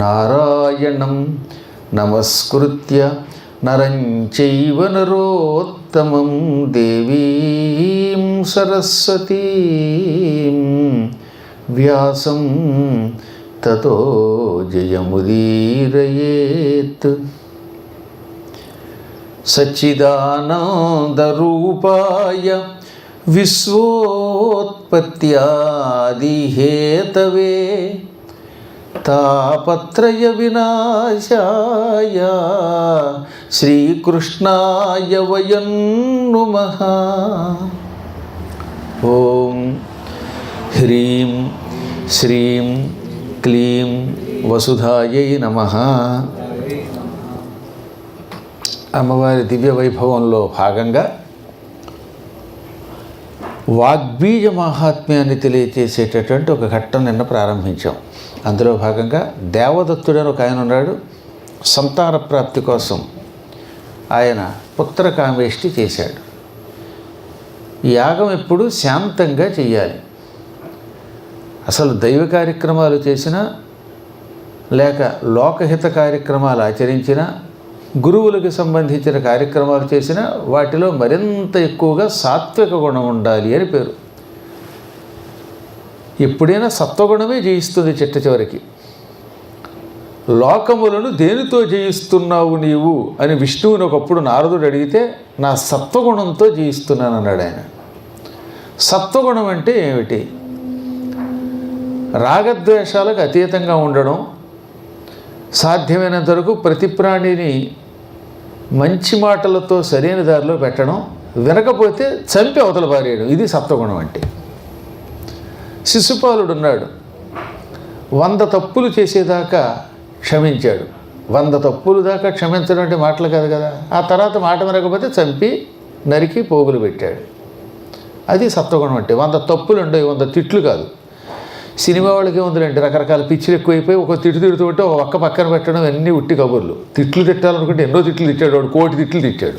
నారాయణం నమస్కృత్య నరం చైవ నరోత్తమం దేవీం సరస్వతీం వ్యాసం తతో జయముదీరయేత్. సచ్చిదానందరూపాయ విశ్వోత్పత్యాదిహేతవే తాపత్రయ వినాశాయ శ్రీకృష్ణాయ వయం నమః. ఓం హ్రీం శ్రీం క్లీం వసుధాయై నమః. అమ్మవారి దివ్య వైభవంలో భాగంగా వాగ్బీజ మహాత్మ్యాన్ని తెలియచేసేటటువంటి ఒక ఘట్టం నిన్న ప్రారంభించాం. అందులో భాగంగా దేవదత్తుడని ఒక ఆయన ఉన్నాడు. సంతాన ప్రాప్తి కోసం ఆయన పుత్రకామేష్టి చేశాడు. ఈ యాగం ఎప్పుడు శాంతంగా చెయ్యాలి. అసలు దైవ కార్యక్రమాలు చేసినా లేక లోకహిత కార్యక్రమాలు ఆచరించినా గురువులకు సంబంధించిన కార్యక్రమాలు చేసినా వాటిలో మరింత ఎక్కువగా సాత్విక గుణం ఉండాలి అని పేరు. ఎప్పుడైనా సత్వగుణమే జయిస్తుంది చిట్ట చివరికి. లోకములను దేనితో జయిస్తున్నావు నీవు అని విష్ణువుని ఒకప్పుడు నారదుడు అడిగితే నా సత్వగుణంతో జయిస్తున్నాను అన్నాడు ఆయన. సత్వగుణం అంటే ఏమిటి? రాగద్వేషాలకు అతీతంగా ఉండడం, సాధ్యమైనంత వరకు ప్రతి ప్రాణిని మంచి మాటలతో సరైన దారిలో పెట్టడం, వినకపోతే చంపి అవతల పారేయడం, ఇది సత్వగుణం అంటే. శిశుపాలుడున్నాడు, 100 తప్పులు చేసేదాకా క్షమించాడు. 100 తప్పులు దాకా క్షమించడం అంటే మాటలు కాదు కదా. ఆ తర్వాత మాట వినకపోతే చంపి నరికి పోగులు పెట్టాడు. అది సత్వగుణం అంటే. 100 తప్పులు ఉండవు, 100 తిట్లు కాదు. సినిమా వాళ్ళకి ఉందిలేండి, రకరకాల పిచ్చిలు ఎక్కువైపోయి ఒక తిట్టు తిడుతూ ఉంటే ఒక పక్కన పెట్టడం అన్నీ ఉట్టి కబుర్లు. తిట్లు తిట్టాలనుకుంటే ఎన్నో తిట్లు తిట్టాడు వాడు, 1,000,000 తిట్లు తిట్టాడు.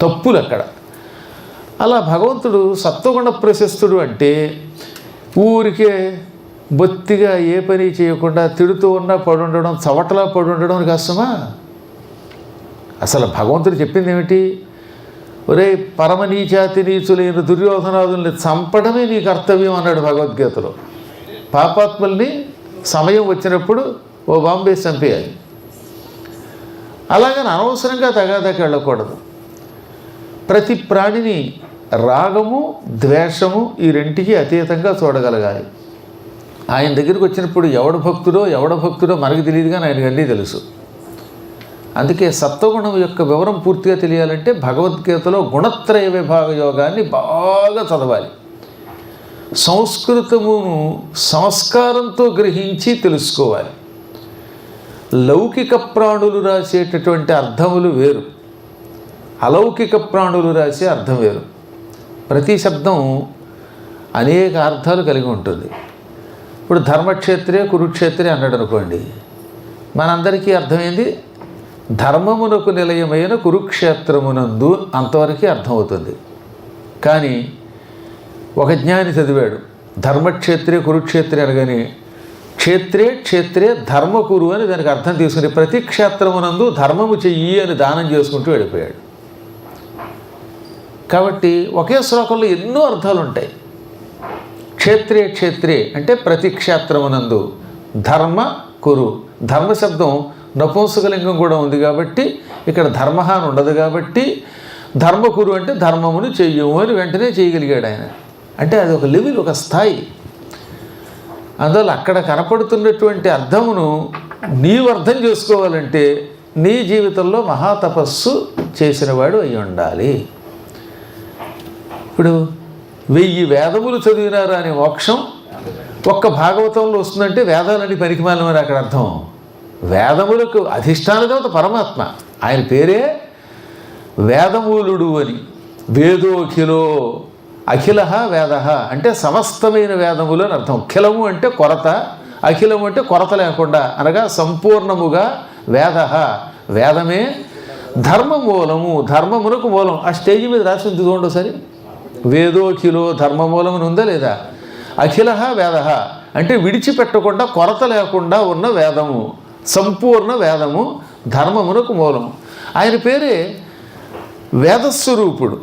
తప్పులు అక్కడ. అలా భగవంతుడు సత్వగుణ ప్రశస్తుడు అంటే ఊరికే బొత్తిగా ఏ పని చేయకుండా తిడుతూ ఉన్నా పడుండడం, చవటలా పడుండడం కష్టమా? అసలు భగవంతుడు చెప్పింది ఏమిటి? ఒరే పరమ నీచాతి నీచులైన దుర్యోధనాదుల్ని చంపడమే నీ కర్తవ్యం అన్నాడు భగవద్గీతలో. పాపాత్ముల్ని సమయం వచ్చినప్పుడు ఓ బాంబే చంపేయాలి. అలాగని అనవసరంగా తగాదాకి వెళ్ళకూడదు. ప్రతి ప్రాణిని రాగము ద్వేషము ఈ రెంటికి అతీతంగా చూడగలగాలి. ఆయన దగ్గరికి వచ్చినప్పుడు ఎవడ భక్తుడో మనకు తెలియదు, కానీ ఆయనకు అన్నీ తెలుసు. అందుకే సత్వగుణం యొక్క వివరం పూర్తిగా తెలియాలంటే భగవద్గీతలో గుణత్రయ విభాగ యోగాన్ని బాగా చదవాలి. సంస్కృతమును సంస్కారంతో గ్రహించి తెలుసుకోవాలి. లౌకిక ప్రాణులు రాసేటటువంటి అర్థములు వేరు, అలౌకిక ప్రాణులు రాసే అర్థం వేరు. ప్రతి శబ్దం అనేక అర్థాలు కలిగి ఉంటుంది. ఇప్పుడు ధర్మక్షేత్రే కురుక్షేత్రే అన్నాడు అనుకోండి, మనందరికీ అర్థమైంది ధర్మమునకు నిలయమైన కురుక్షేత్రమునందు, అంతవరకు అర్థమవుతుంది. కానీ ఒక జ్ఞాని చదివాడు ధర్మక్షేత్రే కురుక్షేత్రే అనగానే క్షేత్రే ధర్మకురు అని దానికి అర్థం తీసుకుని ప్రతి క్షేత్రమునందు ధర్మము చెయ్యి అని దానం చేసుకుంటూ వెళ్ళిపోయాడు. కాబట్టి ఒకే శ్లోకంలో ఎన్నో అర్థాలు ఉంటాయి. క్షేత్రే అంటే ప్రతి క్షేత్రమునందు, ధర్మ కురు, ధర్మశబ్దం నపుంసకలింగం కూడా ఉంది కాబట్టి ఇక్కడ ధర్మ అని ఉండదు కాబట్టి ధర్మకురు అంటే ధర్మమును చెయ్యము అని వెంటనే చేయగలిగాడు ఆయన. అంటే అది ఒక లెవెల్, ఒక స్థాయి. అందువల్ల అక్కడ కనపడుతున్నటువంటి అర్థమును నీవు అర్థం చేసుకోవాలంటే నీ జీవితంలో మహాతపస్సు చేసినవాడు అయి ఉండాలి. ఇప్పుడు 1000 వేదములు చదివినారా అనే మోక్షం ఒక్క భాగవతంలో వస్తుందంటే వేదాలని పనికిమాలమని అక్కడ అర్థం. వేదములకు అధిష్టాన దేవత పరమాత్మ, ఆయన పేరే వేదమూలుడు అని. వేదోఖిలో అఖిల వేద అంటే సమస్తమైన వేదములు అని అర్థం. ఖిలము అంటే కొరత, అఖిలము అంటే కొరత లేకుండా అనగా సంపూర్ణముగా వేద, వేదమే ధర్మమూలము, ధర్మమునకు మూలం. ఆ స్టేజ్ మీద రాసి ఉంది చూడండి ఒకసారి. వేదోఖిలో ధర్మమూలమును ఉందా లేదా? అఖిల వేద అంటే విడిచిపెట్టకుండా కొరత లేకుండా ఉన్న వేదము, సంపూర్ణ వేదము, ధర్మమునకు మూలము. ఆయన పేరే వేదస్వరూపుడు,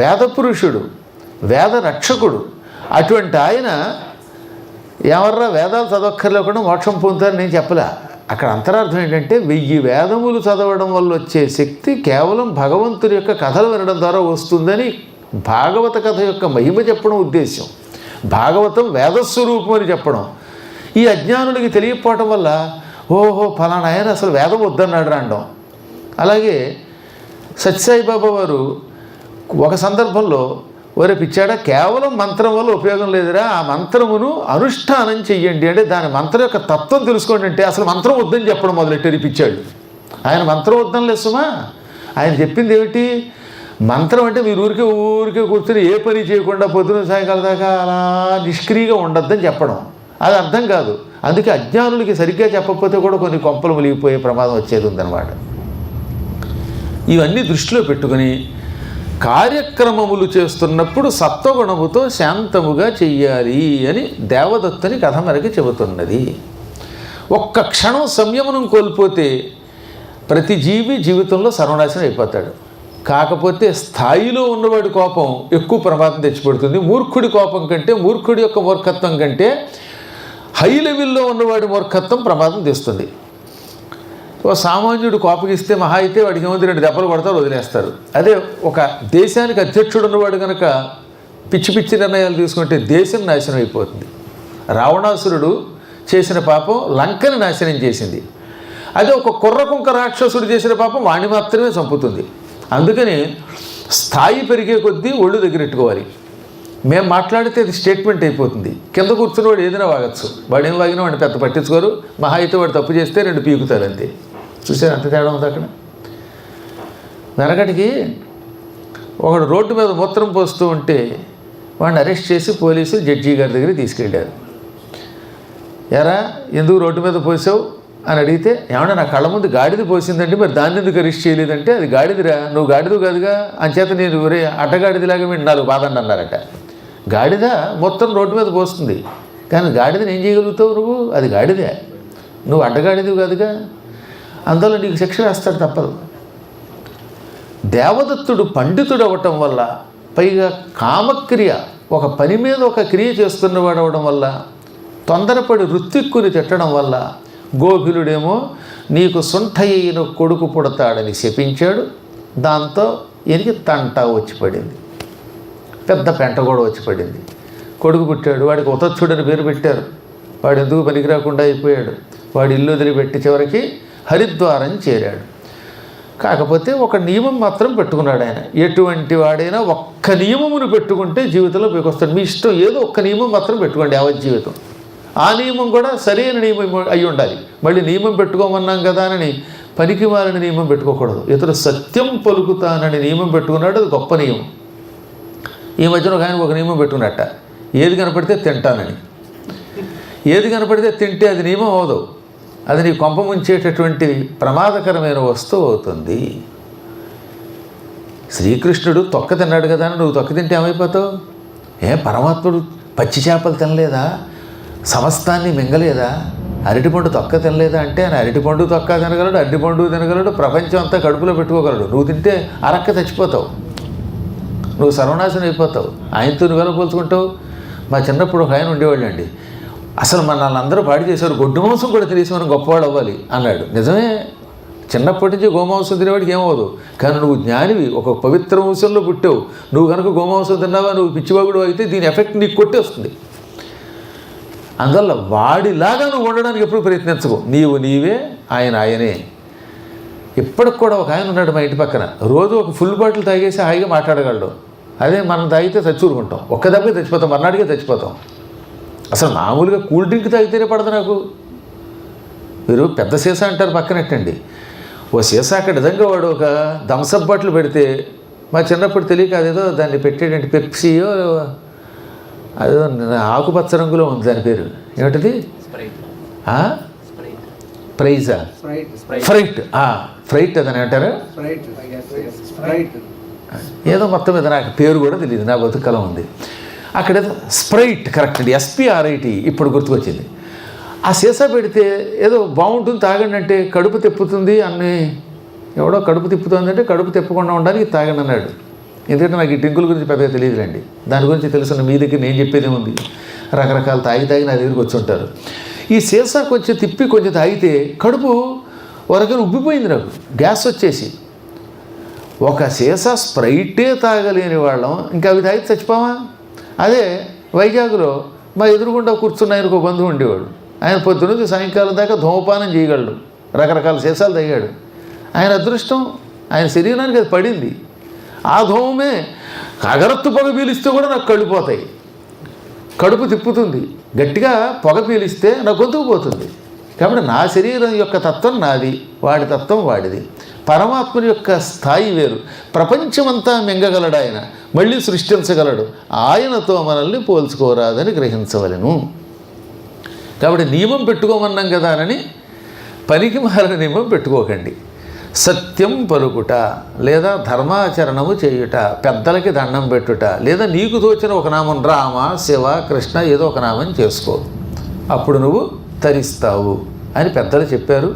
వేదపురుషుడు, వేద రక్షకుడు. అటువంటి ఆయన ఎవర్రా వేదాలు చదవక్కర్లేకుండా మోక్షం పొందుతారని నేను చెప్పలే. అక్కడ అంతరార్థం ఏంటంటే 1000 వేదములు చదవడం వల్ల వచ్చే శక్తి కేవలం భగవంతుని యొక్క కథలు వినడం ద్వారా వస్తుందని భాగవత కథ యొక్క మహిమ చెప్పడం ఉద్దేశం. భాగవతం వేదస్వరూపం అని చెప్పడం. ఈ అజ్ఞానులకి తెలియకపోవటం వల్ల ఓహో ఫలానా ఆయన అసలు వేదం వద్దన్నాడు అనడం. అలాగే సత్యసాయిబాబా వారు ఒక సందర్భంలో ఒరే పిచ్చాడా, కేవలం మంత్రం వల్ల ఉపయోగం లేదురా, ఆ మంత్రమును అనుష్ఠానం చెయ్యండి అంటే దాని మంత్రం యొక్క తత్వం తెలుసుకోండి అంటే అసలు మంత్రం వద్దని చెప్పడం మొదలెట్టారు పిచ్చాడు. ఆయన మంత్రం వద్దని లేదు సుమా, ఆయన చెప్పింది ఏమిటి, మంత్రం అంటే మీరు ఊరికే కూర్చొని ఏ పని చేయకుండా పొద్దున సాయంకాలం దాకా అలా నిష్క్రియగా ఉండొద్దని చెప్పడం. అది అర్థం కాదు. అందుకే అజ్ఞానులకి సరిగ్గా చెప్పకపోతే కూడా కొన్ని కొంపలు మునిగిపోయే ప్రమాదం వచ్చేది ఉందన్నమాట. ఇవన్నీ దృష్టిలో పెట్టుకుని కార్యక్రమములు చేస్తున్నప్పుడు సత్వగుణముతో శాంతముగా చెయ్యాలి అని దేవదత్తుని కథ మనకి చెబుతున్నది. ఒక్క క్షణం సంయమనం కోల్పోతే ప్రతి జీవి జీవితంలో సర్వనాశనం అయిపోతాడు. కాకపోతే స్థాయిలో ఉన్నవాడి కోపం ఎక్కువ ప్రమాదం తెచ్చిపెడుతుంది. మూర్ఖుడి కోపం కంటే, మూర్ఖుడి యొక్క మూర్ఖత్వం కంటే హై లెవెల్లో ఉన్నవాడి మూర్ఖత్వం ప్రమాదం తెస్తుంది. ఓ సామాన్యుడు కోపగిస్తే మహా అయితే వాడికి ఏమవుతుంది, 2 దెబ్బలు కొడతారు, వదిలేస్తారు. అదే ఒక దేశానికి అధ్యక్షుడు ఉన్నవాడు కనుక పిచ్చి పిచ్చి నిర్ణయాలు తీసుకుంటే దేశం నాశనం అయిపోతుంది. రావణాసురుడు చేసిన పాపం లంకని నాశనం చేసింది. అదే ఒక కుర్రకుంక రాక్షసుడు చేసిన పాపం వాణ్ణి మాత్రమే చంపుతుంది. అందుకని స్థాయి పెరిగే కొద్దీ ఒళ్ళు దగ్గరెట్టుకోవాలి. మేము మాట్లాడితే అది స్టేట్మెంట్ అయిపోతుంది. కింద కూర్చుని వాడు ఏదైనా వాగచ్చు, వాడు ఏం వాగినా వాడిని పెద్ద పట్టించుకోరు. మహా అయితే వాడు తప్పు చేస్తే 2 పీకుతారు అంతే. చూసారు అంత తేడా ఉంది అక్కడ. వెనకటికి ఒకడు రోడ్డు మీద మూత్రం పోస్తూ ఉంటే వాడిని అరెస్ట్ చేసి పోలీసులు జడ్జి గారి దగ్గరికి తీసుకెళ్ళారు. ఎరా ఎందుకు రోడ్డు మీద పోసావు అని అడిగితే, ఏమన్నా నా కళ్ళ ముందు గాడిద పోసిందంటే మరి దాన్ని ఎందుకు అరెస్ట్ చేయలేదంటే, అది గాడిదిరా, నువ్వు గాడిదు కాదుగా, అంచేత నేను ఒరే అడ్డగాడిదిలాగా మీరు 4 బాధండి అన్నారట. గాడిద మొత్తం రోడ్డు మీద పోస్తుంది, కానీ గాడిదని ఏం చేయగలుగుతావు నువ్వు, అది గాడిదే, నువ్వు అడ్డగాడిదివి కాదుగా, అందువల్ల నీకు శిక్ష వేస్తాడు, తప్పదు. దేవదత్తుడు పండితుడు అవ్వటం వల్ల, పైగా కామక్రియ ఒక పని మీద ఒక క్రియ చేస్తున్నవాడు అవ్వడం వల్ల, తొందరపడి ఋత్విక్కుని తిట్టడం వల్ల గోభిలుడేమో నీకు సుంఠయ్యను కొడుకు పుడతాడని శపించాడు. దాంతో ఈయనకి తంట వచ్చి పడింది, పెద్ద పెంట కూడా వచ్చి పడింది. కొడుకు పుట్టాడు, వాడికి ఉతచ్చుడని పేరు పెట్టారు. వాడు ఎందుకు పనికిరాకుండా అయిపోయాడు. వాడు ఇల్లు వదిలిపెట్టి చివరికి హరిద్వారం చేరాడు. కాకపోతే ఒక నియమం మాత్రం పెట్టుకున్నాడు ఆయన. ఎటువంటి వాడైనా ఒక్క నియమమును పెట్టుకుంటే జీవితంలో పైకొస్తాడు. మీ ఇష్టం, ఏదో ఒక్క నియమం మాత్రం పెట్టుకోండి యావత్ జీవితం. ఆ నియమం కూడా సరైన నియమం అయి ఉండాలి. మళ్ళీ నియమం పెట్టుకోమన్నాం కదా అని పనికి మాలిన నియమం పెట్టుకోకూడదు. ఇతడు సత్యం పలుకుతానని నియమం పెట్టుకున్నాడు, అది గొప్ప నియమం. ఈ మధ్యన ఒక ఆయన ఒక నియమం పెట్టుకున్నట్ట, ఏది కనపడితే తింటానని. ఏది కనపడితే తింటే అది నియమం అవదు, అది నీ కొంప ముంచేటటువంటి ప్రమాదకరమైన వస్తువు అవుతుంది. శ్రీకృష్ణుడు తొక్క తిన్నాడు కదా అని నువ్వు తొక్క తింటే ఏమైపోతావు? పరమాత్ముడు పచ్చి చేపలు తినలేదా, సమస్తాన్ని మింగలేదా, అరటిపండు తొక్క తినలేదా అంటే ఆయన అరటిపండు తొక్క తినగలడు, అరటిపండు తినగలడు, ప్రపంచం అంతా కడుపులో పెట్టుకోగలడు. నువ్వు తింటే అరక్క చచ్చిపోతావు, నువ్వు సర్వనాశనం అయిపోతావు. ఆయనతో నువ్వు ఎలా పోల్చుకుంటావు? మా చిన్నప్పుడు ఒక ఆయన ఉండేవాళ్ళండి, అసలు మనల్ని అందరూ పాడు చేశారు, గొడ్డు మాంసం కూడా తినేసి మనం గొప్పవాడు అవ్వాలి అన్నాడు. నిజమే, చిన్నప్పటి నుంచి గోమాంసం తినేవాడికి ఏమవ్వదు. కానీ నువ్వు జ్ఞానివి, ఒక పవిత్ర వంశంలో పుట్టావు. నువ్వు కనుక గోమాంసం తిన్నావా, నువ్వు పిచ్చివాగుడు అయితే దీని ఎఫెక్ట్ నీకు కొట్టేస్తుంది. అందువల్ల వాడిలాగా నువ్వు ఉండడానికి ఎప్పుడు ప్రయత్నించకు. నీవు నీవే, ఆయన ఆయనే. ఇప్పటికి కూడా ఒక ఆయన ఉన్నాడు మా ఇంటి పక్కన, రోజు ఒక ఫుల్ బాటిల్ తాగేసి హాయిగా మాట్లాడగలడు. అదే మనం తాగితే చచ్చూరుకుంటాం, ఒక్క దెబ్బకి చచ్చిపోతాం, మర్నాడికే చచ్చిపోతాం. అసలు మామూలుగా కూల్ డ్రింక్ తాగితేనే పడదు నాకు. మీరు పెద్ద సీసా అంటారు పక్కనట్టండి, ఓ సీసా అక్కడ నిజంగా వాడు ఒక థమ్సప్ బాటిల్ పెడితే, మా చిన్నప్పుడు తెలియక అదేదో దాన్ని పెట్టేటంటే పెప్సీయో అదేదో ఆకుపచ్చ రంగులో ఉంది దాని పేరు, ఏమిటది? ప్రైజా? ఫ్రైట్. ఫ్రైట్ అదని అంటారా? ఏదో మొత్తం మీద నాకు పేరు కూడా తెలియదు, నా బతుకలం ఉంది. అక్కడ స్ప్రైట్, కరెక్ట్ అండి, SPRIT ఇప్పుడు గుర్తుకొచ్చింది. ఆ సీసా పెడితే ఏదో బాగుంటుంది తాగండి అంటే కడుపు తిప్పుతుంది అన్ని, ఎవడో కడుపు తిప్పుతుంది అంటే కడుపు తిప్పకుండా ఉండడానికి తాగండి అన్నాడు. ఎందుకంటే నాకు ఈ డ్రింకుల గురించి పెద్దగా తెలియదులేండి, దాని గురించి తెలుసున్న మీ దగ్గర నేను చెప్పేదే ఉంది. రకరకాల తాగి నా దగ్గరికి వచ్చి ఉంటారు. ఈ సీసా కొంచెం తిప్పి కొంచెం తాగితే కడుపు వరకని ఉబ్బిపోయింది, నాకు గ్యాస్ వచ్చేసి. ఒక సీసా స్ప్రైటే తాగలేని వాళ్ళం ఇంకా అవి తాగి చచ్చిపోవా? అదే వైజాగ్లో మా ఎదురుగుండా కూర్చున్న ఆయనకు ఒక బంధువు ఉండేవాడు. ఆయన పొద్దున్నది సాయంకాలం దాకా ధూమపానం చేయగలడు, రకరకాల సీసాలు తాగాడు. ఆయన అదృష్టం, ఆయన శరీరానికి అది పడింది. ఆ ధూమమే అగరత్తు పొగ పీలిస్తే కూడా నాకు కళ్ళు పోతాయి, కడుపు తిప్పుతుంది. గట్టిగా పొగ పీలిస్తే నా గొంతుకు పోతుంది. కాబట్టి నా శరీరం యొక్క తత్వం నాది, వాడి తత్వం వాడిది. పరమాత్మని యొక్క స్థాయి వేరు. ప్రపంచమంతా మింగగలడు ఆయన, మళ్ళీ సృష్టించగలడు. ఆయనతో మనల్ని పోల్చుకోరాదని గ్రహించవలెను. కాబట్టి నియమం పెట్టుకోమన్నాం కదా అని పనికి మాలిన నియమం పెట్టుకోకండి. సత్యం పలుకుట, లేదా ధర్మాచరణము చేయుట, పెద్దలకి దండం పెట్టుట, లేదా నీకు తోచిన ఒక నామం రామ, శివ, కృష్ణ ఏదో ఒక నామం చేసుకో, అప్పుడు నువ్వు తరిస్తావు అని పెద్దలు చెప్పారు.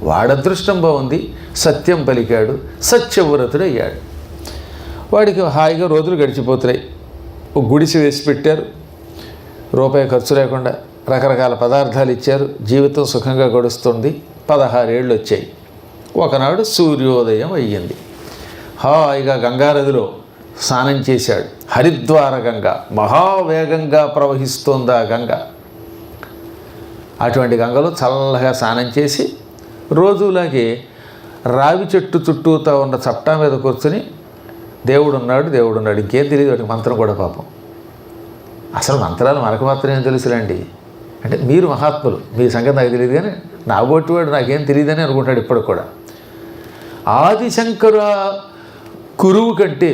వాడదృష్టం బాగుంది, సత్యం పలికాడు, సత్యవ్రతుడు అయ్యాడు. వాడికి హాయిగా రోజులు గడిచిపోతున్నాయి. ఒక గుడిసి వేసి పెట్టారు, రూపాయి ఖర్చు లేకుండా రకరకాల పదార్థాలు ఇచ్చారు, జీవితం సుఖంగా గడుస్తుంది. 16 ఏళ్ళు వచ్చాయి. ఒకనాడు సూర్యోదయం అయ్యింది. హాయిగా గంగానదిలో స్నానం చేశాడు. హరిద్వార గంగ మహావేగంగా ప్రవహిస్తోంది ఆ గంగ. అటువంటి గంగలో చల్లగా స్నానం చేసి రోజులాగే రావి చెట్టు చుట్టూతా ఉన్న చట్టా మీద కూర్చొని దేవుడు ఉన్నాడు, ఇంకేం తెలియదు వాటికి మంత్రం కూడా పాపం. అసలు మంత్రాలు మనకు మాత్రమే తెలుసులేండి. అంటే మీరు మహాత్ములు, మీ సంగతి నాకు తెలియదు, కానీ నా బొట్టివాడు నాకేం తెలియదని అనుకుంటాడు ఇప్పటికి కూడా. ఆదిశంకర గురువు కంటే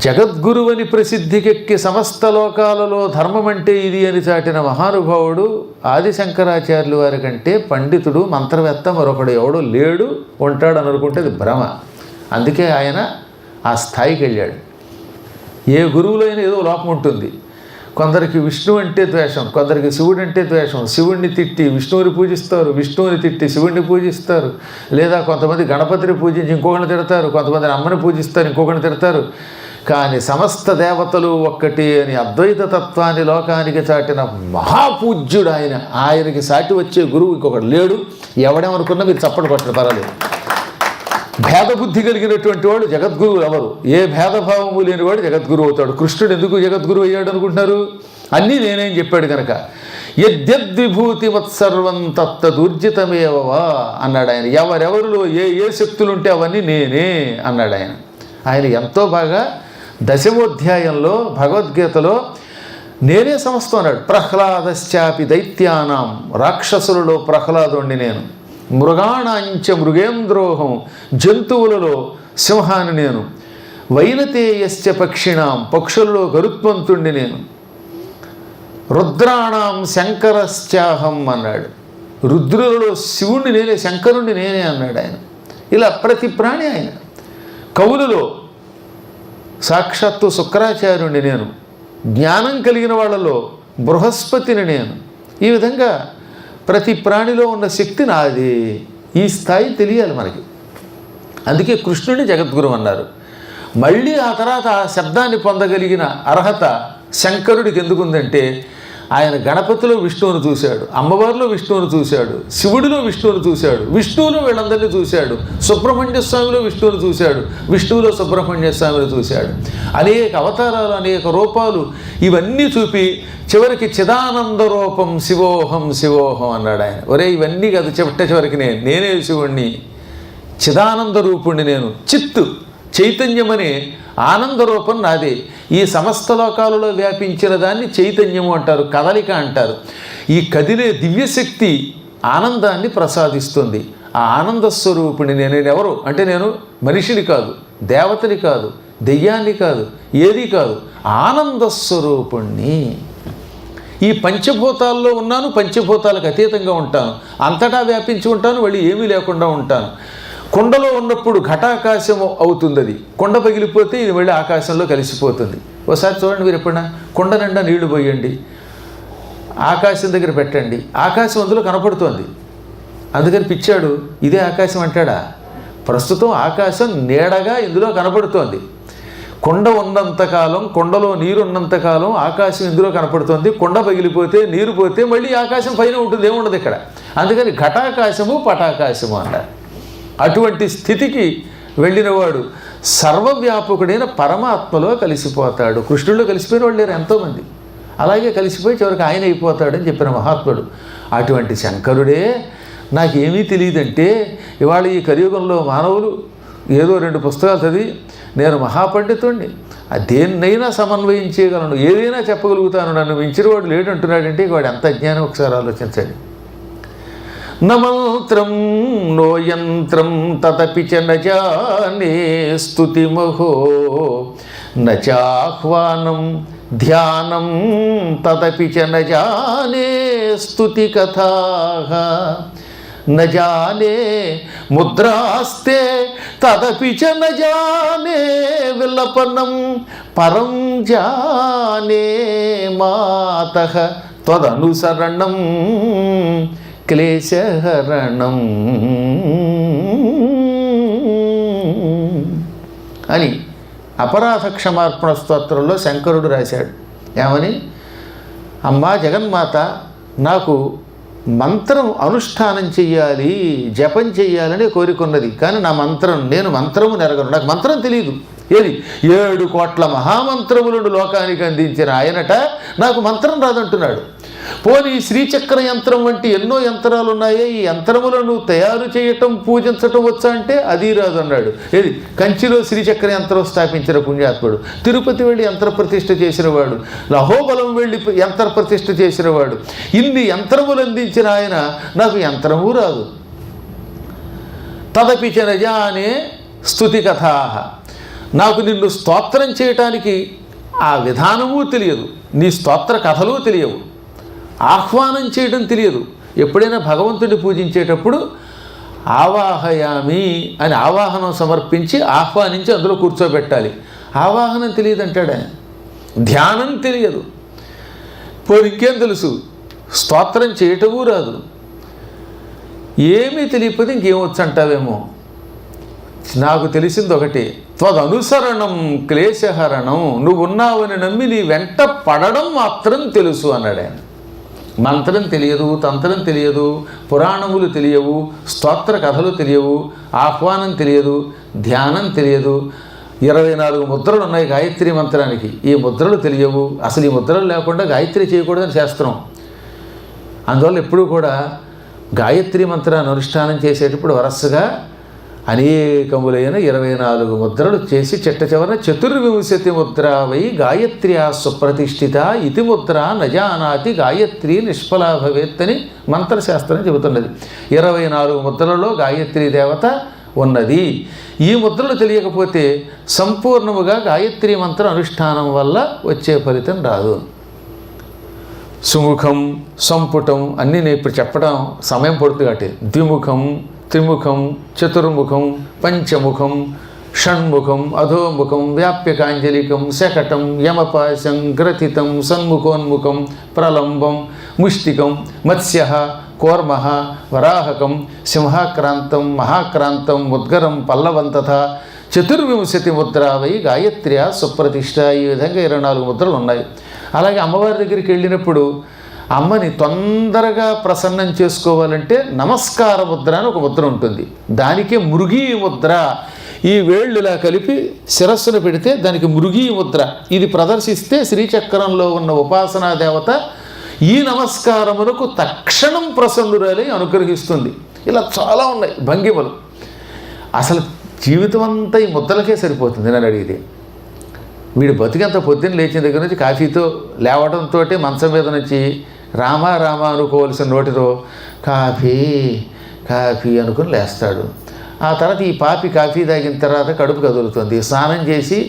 జగద్గురువని ప్రసిద్ధికెక్కి సమస్త లోకాలలో ధర్మం అంటే ఇది అని చాటిన మహానుభావుడు ఆదిశంకరాచార్యులు వారి కంటే పండితుడు, మంత్రవేత్త మరొకడు ఎవడో లేడు, ఉంటాడు అని అనుకుంటే అది భ్రమ. అందుకే ఆయన ఆ స్థాయికి వెళ్ళాడు. ఏ గురువులో అయినా ఏదో లోపం ఉంటుంది. కొందరికి విష్ణు అంటే ద్వేషం, కొందరికి శివుడు అంటే ద్వేషం. శివుడిని తిట్టి విష్ణువుని పూజిస్తారు, విష్ణువుని తిట్టి శివుడిని పూజిస్తారు. లేదా కొంతమంది గణపతిని పూజించి ఇంకొకరిని తిడతారు, కొంతమంది అమ్మని పూజిస్తారు, ఇంకొకరిని తిడతారు. కానీ సమస్త దేవతలు ఒక్కటి అని అద్వైత తత్వాన్ని లోకానికి చాటిన మహాపూజ్యుడు ఆయన. ఆయనకి సాటి వచ్చే గురువు ఇంకొకటి లేడు. ఎవడేమనుకున్నా మీరు చప్పట్లు కొట్టడం పర్వాలేదు. భేదబుద్ధి కలిగినటువంటి వాడు జగద్గురువు ఎవరు? ఏ భేదభావము లేనివాడు జగద్గురువు అవుతాడు. కృష్ణుడు ఎందుకు జగద్గురువు అయ్యాడు అనుకుంటున్నారు? అన్నీ నేనేం చెప్పాడు కనుక. యద్యద్విభూతి మత్సర్వం తత్తదూర్జితమేవవా అన్నాడు ఆయన. ఎవరెవరిలో ఏ ఏ శక్తులుంటే అవన్నీ నేనే అన్నాడు ఆయన. ఆయన ఎంతో బాగా దశమోధ్యాయంలో భగవద్గీతలో నేనే సమస్తం అన్నాడు. ప్రహ్లాదశ్చాపి దైత్యానాం, రాక్షసులలో ప్రహ్లాదుణ్ణి నేను. మృగాణాంచ మృగేంద్రోహం, జంతువులలో సింహాన్ని నేను. వైనతేయశ్చ పక్షిణాం, పక్షులలో గరుత్మంతుణ్ణి నేను. రుద్రాణం శంకరశ్చాహం అన్నాడు. రుద్రులలో శివుణ్ణి నేనే, శంకరుణ్ణి నేనే అన్నాడు ఆయన. ఇలా ప్రతి ప్రాణి ఆయన. కవులలో సాక్షాత్తు శుక్రాచార్యుణ్ణి నేను. జ్ఞానం కలిగిన వాళ్ళలో బృహస్పతిని నేను. ఈ విధంగా ప్రతి ప్రాణిలో ఉన్న శక్తి నాది. ఈ స్థాయి తెలియాలి మనకి. అందుకే కృష్ణుడిని జగద్గురువు అన్నారు. మళ్ళీ ఆ తర్వాత ఆ శబ్దాన్ని పొందగలిగిన అర్హత శంకరుడికి ఎందుకుందంటే ఆయన గణపతిలో విష్ణువును చూశాడు, అమ్మవారిలో విష్ణువును చూశాడు, శివుడిలో విష్ణువును చూశాడు, విష్ణువులో వీళ్ళందరినీ చూశాడు, సుబ్రహ్మణ్య స్వామిలో విష్ణువును చూశాడు, విష్ణువులో సుబ్రహ్మణ్య స్వామిని చూశాడు. అనేక అవతారాలు, అనేక రూపాలు ఇవన్నీ చూపి చివరికి చిదానంద రూపం శివోహం శివోహం అన్నాడు ఆయన. ఒరే ఇవన్నీ కాదు, చివరికి నేనే శివుణ్ణి, చిదానంద రూపుణ్ణి నేను. చిత్తు చైతన్యమనే ఆనంద రూపం నాదే. ఈ సమస్త లోకాలలో వ్యాపించిన దాన్ని చైతన్యము అంటారు, కదలిక అంటారు. ఈ కదిలే దివ్యశక్తి ఆనందాన్ని ప్రసాదిస్తుంది. ఆ ఆనంద స్వరూపిణి నేనెవరు అంటే నేను మనిషిని కాదు, దేవతని కాదు, దెయ్యాన్ని కాదు, ఏది కాదు, ఆనంద స్వరూపుణ్ణి. ఈ పంచభూతాల్లో ఉన్నాను, పంచభూతాలకు అతీతంగా ఉంటాను, అంతటా వ్యాపించి ఉంటాను, మళ్ళీ ఏమీ లేకుండా ఉంటాను. కొండలో ఉన్నప్పుడు ఘటాకాశము అవుతుంది. అది కొండ పగిలిపోతే ఇది మళ్ళీ ఆకాశంలో కలిసిపోతుంది. ఒకసారి చూడండి, మీరు ఎప్పుడైనా కుండ నిండా నీళ్లు పోయండి, ఆకాశం దగ్గర పెట్టండి, ఆకాశం అందులో కనపడుతోంది. అందుకని పిచ్చాడు ఇదే ఆకాశం అంటాడా? ప్రస్తుతం ఆకాశం నీడగా ఇందులో కనపడుతోంది. కొండ ఉన్నంతకాలం, కొండలో నీరు ఉన్నంతకాలం ఆకాశం ఇందులో కనపడుతుంది. కొండ పగిలిపోతే, నీరు పోతే మళ్ళీ ఆకాశం పైన ఉంటుంది, ఏముండదు ఇక్కడ. అందుకని ఘటాకాశము పటాకాశము అంటారు. అటువంటి స్థితికి వెళ్ళినవాడు సర్వవ్యాపకుడైన పరమాత్మలో కలిసిపోతాడు. కృష్ణుల్లో కలిసిపోయిన వాళ్ళు లేరు ఎంతోమంది. అలాగే కలిసిపోయి చివరికి ఆయన అయిపోతాడని చెప్పిన మహాత్ముడు అటువంటి శంకరుడే నాకేమీ తెలియదంటే, ఇవాళ ఈ కలియుగంలో మానవులు ఏదో 2 పుస్తకాలు చదివి నేను మహాపండితుడిని, దేన్నైనా సమన్వయం చేయగలను, ఏదైనా చెప్పగలుగుతాను, నన్ను మించిన వాడు లేడంటున్నాడంటే వాడు ఎంత అజ్ఞానం ఒకసారి ఆలోచించండి. నమంత్రం నో యంత్రం తదపి చ నజానే స్తుతిమహో నచాహ్వానం ధ్యానం తదపి చ నజానే స్తుతి కథాః నజానే ముద్రాస్తే తదపి చ నజానే విలపనం పరం జానే మాతః త్వదనుసరణం క్లేశహరణం అని అపరాధ క్షమార్పణ స్తోత్రంలో శంకరుడు రాశాడు. ఏమని? అమ్మా జగన్మాత, నాకు మంత్రం అనుష్ఠానం చెయ్యాలి, జపం చెయ్యాలని కోరికున్నది. కానీ నేను మంత్రము నెరగను, నాకు మంత్రం తెలియదు. ఏది 7 కోట్ల మహామంత్రములను లోకానికి అందించిన ఆయనట నాకు మంత్రం రాదంటున్నాడు. పోనీ శ్రీచక్ర యంత్రం వంటి ఎన్నో యంత్రాలు ఉన్నాయే, ఈ యంత్రములను తయారు చేయటం, పూజించటం వచ్చా అంటే అది రాదు అన్నాడు. ఏది కంచిలో శ్రీచక్ర యంత్రం స్థాపించిన పుణ్యాత్ముడు, తిరుపతి వెళ్ళి యంత్ర ప్రతిష్ఠ చేసినవాడు, లహోబలం వెళ్ళి యంత్ర ప్రతిష్ఠ చేసినవాడు, ఇన్ని యంత్రములు అందించిన ఆయన నాకు యంత్రము రాదు. తదపి చ నజానే స్తుతి కథాః, నాకు నిన్ను స్తోత్రం చేయటానికి ఆ విధానము తెలియదు, నీ స్తోత్ర కథలు తెలియవు, ఆహ్వానం చేయడం తెలియదు. ఎప్పుడైనా భగవంతుడిని పూజించేటప్పుడు ఆవాహయామి అని ఆవాహనం సమర్పించి ఆహ్వానించి అందులో కూర్చోబెట్టాలి. ఆవాహనం తెలియదంటాడు ఆయన. ధ్యానం తెలియదు. పోనీ ఇంకేం తెలుసు? స్తోత్రం చేయటమూ రాదు. ఏమీ తెలియకపోతే ఇంకేమొచ్చు అంటావేమో. నాకు తెలిసింది ఒకటి, త్వదనుసరణం క్లేశహరణం, నువ్వు ఉన్నావని నమ్మి నీ వెంట పడడం మాత్రం తెలుసు అన్నాడు ఆయన. మంత్రం తెలియదు, తంత్రం తెలియదు, పురాణములు తెలియవు, స్తోత్ర కథలు తెలియవు, ఆహ్వానం తెలియదు, ధ్యానం తెలియదు. 24 ముద్రలు ఉన్నాయి గాయత్రి మంత్రానికి, ఈ ముద్రలు తెలియవు. అసలు ఈ ముద్రలు లేకుండా గాయత్రి చేయకూడదని శాస్త్రం. అందువల్ల ఎప్పుడూ కూడా గాయత్రి మంత్రాన్ని అనుష్ఠానం చేసేటప్పుడు వరసగా అనేకములైన 24 ముద్రలు చేసి చిట్ట చివరన 24 ముద్ర వై గాయత్ర్యా సుప్రతిష్ఠిత ఇతి ముద్ర నజానాతి గాయత్రి నిష్ఫలా భవేత్ అని మంత్రశాస్త్రం చెబుతున్నది. 24 ముద్రలలో గాయత్రీ దేవత ఉన్నది. ఈ ముద్రలు తెలియకపోతే సంపూర్ణముగా గాయత్రీ మంత్ర అనుష్ఠానం వల్ల వచ్చే ఫలితం రాదు. సుముఖం, సంపుటం అన్నీ నేను ఇప్పుడు చెప్పడం సమయం పడుతుంది కాబట్టి ద్విముఖం, త్రిముఖం, చతుర్ముఖం, పంచముఖం, షణ్ముఖం, అధోముఖం, వ్యాప్యకాంజలికం, శకటం, యమపాశం, గ్రథితం, సన్ముఖోన్ముఖం, ప్రలంబం, ముష్టికం, మత్స్య, కూర్మ, వరాహకం, సింహాక్రాంతం, మహాక్రాంతం, ముద్గరం, పల్లవం తథా 24 ముద్ర వై గాయత్ర్యా సుప్రతిష్ఠ. ఈ విధంగా 24 ముద్రలు ఉన్నాయి. అలాగే అమ్మవారి దగ్గరికి వెళ్ళినప్పుడు అమ్మని తొందరగా ప్రసన్నం చేసుకోవాలంటే నమస్కార ముద్ర అని ఒక ముద్ర ఉంటుంది. దానికే మృగీ ముద్ర. ఈ వేళ్ళు ఇలా కలిపి శిరస్సును పెడితే దానికి మృగీ ముద్ర. ఇది ప్రదర్శిస్తే శ్రీచక్రంలో ఉన్న ఉపాసనా దేవత ఈ నమస్కారములకు తక్షణం ప్రసన్నురాలి అనుగ్రహిస్తుంది. ఇలా చాలా ఉన్నాయి భంగిమలు. అసలు జీవితం అంతా ఈ ముద్రలకే సరిపోతుంది. నేను అడిగితే వీడు బతికంత పొద్దున్న లేచిన దగ్గర నుంచి కాఫీతో లేవడంతో మంచం మీద నుంచి రామా రామా అనుకోవాల్సిన నోటితో కాఫీ కాఫీ అనుకుని లేస్తాడు. ఆ తర్వాత ఈ పాపి కాఫీ తాగిన తర్వాత కడుపు కదులుతుంది. స్నానం చేసి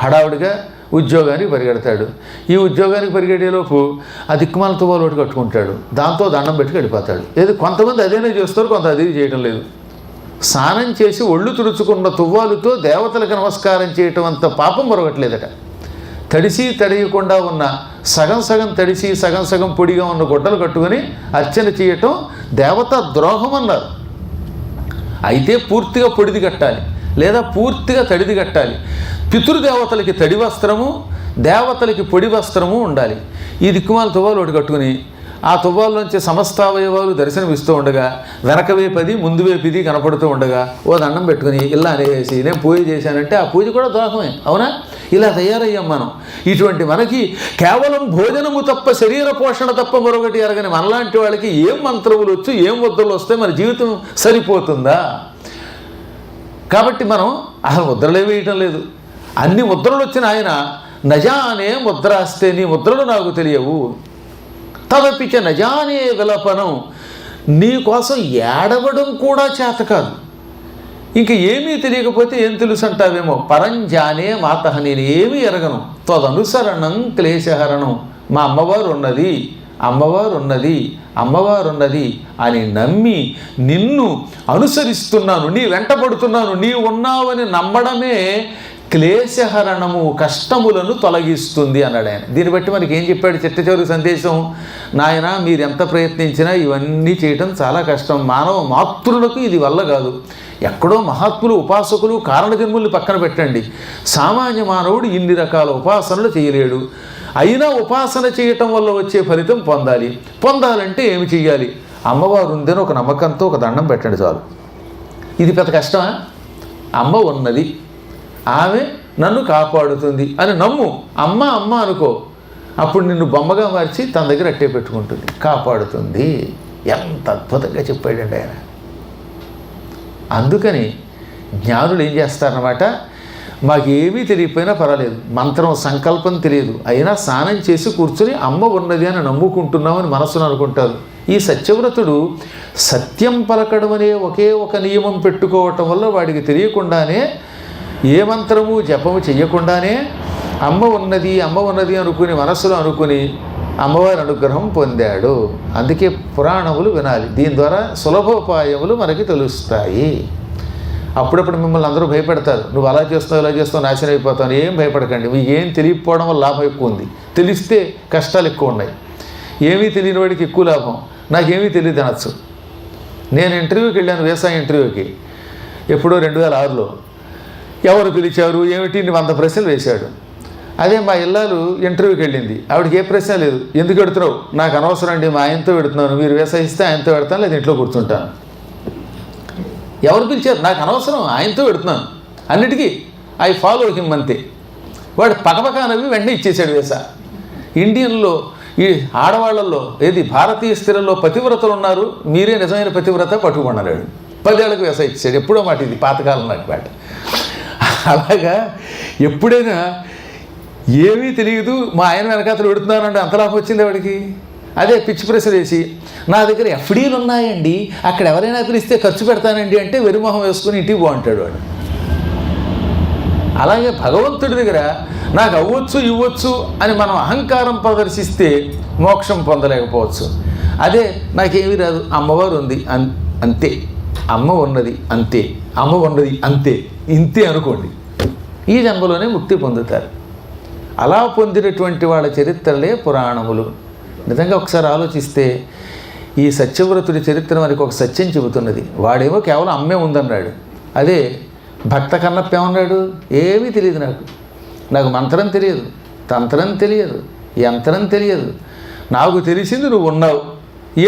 హడావుడిగా ఉద్యోగానికి పరిగెడతాడు. ఈ ఉద్యోగానికి పరిగెడేలోపు ఆ దిక్కుమాల తువ్వాలు ఒకటి కట్టుకుంటాడు. దాంతో దండం పెట్టి గడిపోతాడు. ఏదో కొంతమంది అదేనే చేస్తారు, కొంత అది చేయటం లేదు. స్నానం చేసి ఒళ్ళు తుడుచుకున్న తువ్వాలుతో దేవతలకు నమస్కారం చేయటం అంత పాపం మరొకట్లేదట. తడిసి తడియకుండా ఉన్న సగం సగం తడిసి సగం సగం పొడిగా ఉన్న గుడ్డలు కట్టుకొని అర్చన చేయటం దేవతా ద్రోహం అన్నారు. అయితే పూర్తిగా పొడిది కట్టాలి, లేదా పూర్తిగా తడిది కట్టాలి. పితృదేవతలకి తడి వస్త్రము, దేవతలకి పొడి వస్త్రము ఉండాలి. ఈ దిక్కుమాల తువ్వాలు ఒకటి కట్టుకుని ఆ తువ్వాల్లోంచి సమస్తావయవాలు దర్శనమిస్తూ ఉండగా వెనక వేపది ముందు వేపిది కనపడుతూ ఉండగా ఓ దండం పెట్టుకుని ఇలా అనేసి నేను పూజ చేశానంటే ఆ పూజ కూడా దోషమే. అవునా? ఇలా తయారయ్యాం మనం. ఇటువంటి మనకి కేవలం భోజనము తప్ప, శరీర పోషణ తప్ప మరొకటి ఎరగని మనలాంటి వాళ్ళకి ఏం మంత్రములు వచ్చు, ఏం ముద్రలు వస్తే మన జీవితం సరిపోతుందా? కాబట్టి మనం అసలు ముద్రలే వేయటం లేదు. అన్ని ముద్రలు వచ్చిన ఆయన నజానే ముద్రాస్తే, నీ ముద్రలు నాకు తెలియవు. తదపిచ నజానే విలపనం, నీ కోసం ఏడవడం కూడా చేత కాదు. ఇంక ఏమీ తెలియకపోతే ఏం తెలుసు అంటావేమో. పరంజానే మాత, నేను ఏమీ ఎరగను. తదనుసరణం క్లేశహరణం, మా అమ్మవారు ఉన్నది, అమ్మవారు ఉన్నది, అమ్మవారు ఉన్నది అని నమ్మి నిన్ను అనుసరిస్తున్నాను, నీ వెంటబడుతున్నాను, నీ ఉన్నావని నమ్మడమే క్లేశహరణము, కష్టములను తొలగిస్తుంది అన్నాడు ఆయన. దీన్ని బట్టి మనకి ఏం చెప్పాడు చిట్ట చివరి సందేశం? నాయన, మీరు ఎంత ప్రయత్నించినా ఇవన్నీ చేయటం చాలా కష్టం. మానవ మాతృలకు ఇది వల్ల కాదు. ఎక్కడో మహాత్ములు, ఉపాసకులు, కారణజన్ముల్ని పక్కన పెట్టండి. సామాన్య మానవుడు ఇన్ని రకాల ఉపాసనలు చేయలేడు. అయినా ఉపాసన చేయటం వల్ల వచ్చే ఫలితం పొందాలంటే ఏమి చెయ్యాలి? అమ్మవారు ఉందని ఒక నమ్మకంతో ఒక దండం పెట్టండి చాలు. ఇది పెద్ద కష్టమా? అమ్మ ఉన్నది, ఆమె నన్ను కాపాడుతుంది అని నమ్ము. అమ్మ అమ్మ అనుకో, అప్పుడు నిన్ను బొమ్మగా మార్చి తన దగ్గర అట్టే పెట్టుకుంటుంది, కాపాడుతుంది. ఎంత అద్భుతంగా చెప్పాడండి ఆయన. అందుకని జ్ఞానులు ఏం చేస్తారన్నమాట, మాకేమీ తెలియకపోయినా పర్వాలేదు, మంత్రం సంకల్పం తెలియదు, అయినా స్నానం చేసి కూర్చొని అమ్మ ఉన్నది అని నమ్ముకుంటున్నామని మనసును అనుకుంటారు. ఈ సత్యవ్రతుడు సత్యం పలకడం అనే ఒకే ఒక నియమం పెట్టుకోవటం వల్ల వాడికి తెలియకుండానే, ఏ మంత్రము జపము చెయ్యకుండానే అమ్మ ఉన్నది అనుకుని మనస్సులో అనుకుని అమ్మవారి అనుగ్రహం పొందాడు. అందుకే పురాణములు వినాలి. దీని ద్వారా సులభోపాయములు మనకి తెలుస్తాయి. అప్పుడప్పుడు మిమ్మల్ని అందరూ భయపెడతారు, నువ్వు అలా చేస్తావు ఇలా చేస్తావు నాశనం అయిపోతావు. ఏం భయపడకండి, మీకు ఏం తెలియకపోవడం వల్ల లాభం ఎక్కువ ఉంది, తెలిస్తే కష్టాలు ఎక్కువ ఉన్నాయి. ఏమీ తెలియని వాడికి ఎక్కువ లాభం. నాకేమీ తెలియదు అనొచ్చు. నేను ఇంటర్వ్యూకి వెళ్ళాను, వ్యవసాయ ఇంటర్వ్యూకి, ఎప్పుడో 2006లో. ఎవరు పిలిచారు ఏమిటి 100 ప్రశ్నలు వేశాడు. అదే మా ఇల్లాలు ఇంటర్వ్యూకి వెళ్ళింది, ఆవిడకి ఏ ప్రశ్న లేదు. ఎందుకు పెడుతున్నావు? నాకు అనవసరం అండి, మా ఆయనతో పెడుతున్నాను, మీరు వ్యవసాయిస్తే ఆయనతో పెడతాను, లేదా ఇంట్లో కూర్చుంటాను. ఎవరు పిలిచారు? నాకు అనవసరం, ఆయనతో పెడుతున్నాను, అన్నిటికీ ఐ ఫాలో హిమ్ అంతే. వాడు పకపకానవి వెంటనే ఇచ్చేసాడు వేసా. ఇండియన్లో ఈ ఆడవాళ్లలో భారతీయ స్త్రీలలో పతివ్రతలు ఉన్నారు, మీరే నిజమైన పతివ్రత పట్టుకున్నాడు. 10 ఏళ్ళకు వేసా ఇచ్చాడు. ఎప్పుడో మాట ఇది, పాతకాలం నాటి మాట. అలాగా ఎప్పుడైనా ఏమీ తెలియదు, మా ఆయన వెనకాతలు పెడుతున్నానండి, అంత లాభం వచ్చింది వాడికి. అదే పిచ్చి ప్రశ్న వేసి, నా దగ్గర ఎఫ్డీలు ఉన్నాయండి, అక్కడ ఎవరైనా పిలిస్తే ఖర్చు పెడతానండి అంటే వెరిమొహం వేసుకుని ఇంటికి బాగుంటాడు వాడు. అలాగే భగవంతుడి దగ్గర నాకు అవ్వచ్చు ఇవ్వచ్చు అని మనం అహంకారం ప్రదర్శిస్తే మోక్షం పొందలేకపోవచ్చు. అదే నాకేమీ రాదు, అమ్మవారు ఉంది అంతే, అమ్మ ఉన్నది అంతే, అమ్మ ఉన్నది అంతే, ఇంతే అనుకోండి, ఈ జన్మలోనే ముక్తి పొందుతారు. అలా పొందినటువంటి వాళ్ళ చరిత్రలే పురాణములు. నిజంగా ఒకసారి ఆలోచిస్తే ఈ సత్యవ్రతుడి చరిత్ర మనకి ఒక సత్యం చెబుతున్నది. వాడేమో కేవలం అమ్మే ఉందన్నాడు. అదే భక్త కన్నప్ప ఏమన్నాడు? ఏమీ తెలియదు నాకు మంత్రం తెలియదు, తంత్రం తెలియదు, యంత్రం తెలియదు, నాకు తెలిసింది నువ్వు ఉన్నావు,